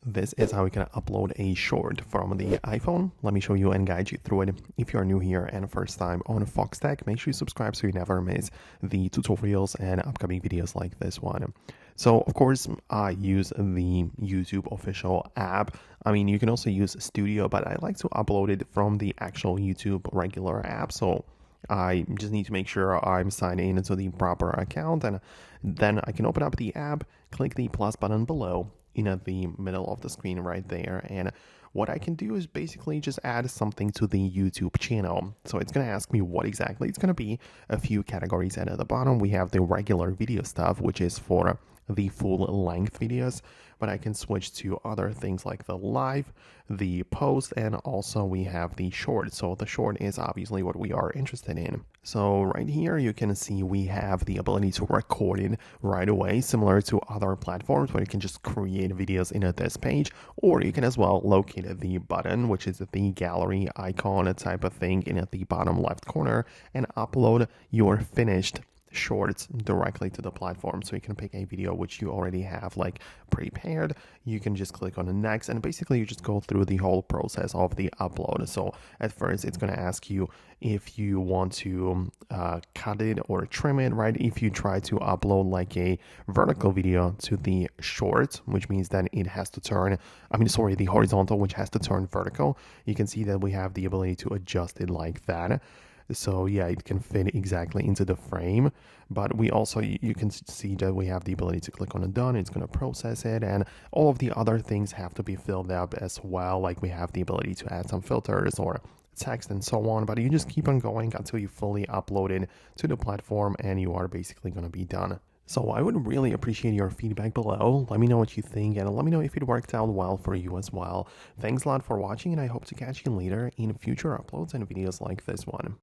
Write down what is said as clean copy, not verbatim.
This is how we can upload a short from the iPhone. Let me show you and guide you through it. If you're new here and first time on Foxtecc, make sure you subscribe so you never miss the tutorials and upcoming videos like this one. So of course, I use the YouTube official app. I mean, you can also use Studio, but I like to upload it from the actual YouTube regular app. So I just need to make sure I'm signed in into the proper account, and then I can open up the app, click the plus button below in the middle of the screen right there. And what I can do is basically just add something to the YouTube channel. So it's going to ask me what exactly. It's going to be a few categories, and at the bottom we have the regular video stuff, which is for the full length videos, but I can switch to other things like the live, the post, and also we have the short. So the short is obviously what we are interested in. So right here you can see we have the ability to record it right away, similar to other platforms where you can just create videos in this page, or you can as well locate the button, which is the gallery icon type of thing in at the bottom left corner, and upload your finished shorts directly to the platform. So you can pick a video which you already have like prepared. You can just click on the next, and basically you just go through the whole process of the upload. So at first it's going to ask you if you want to cut it or trim it, right? If you try to upload like a vertical video to the short, which means that it has to turn, the horizontal, which has to turn vertical, you can see that we have the ability to adjust it like that. So yeah, it can fit exactly into the frame, but we also, you can see that we have the ability to click on a done. It's going to process it, and all of the other things have to be filled up as well. Like we have the ability to add some filters or text and so on, but you just keep on going until you fully upload it to the platform and you are basically going to be done. So I would really appreciate your feedback below. Let me know what you think, and let me know if it worked out well for you as well. Thanks a lot for watching, and I hope to catch you later in future uploads and videos like this one.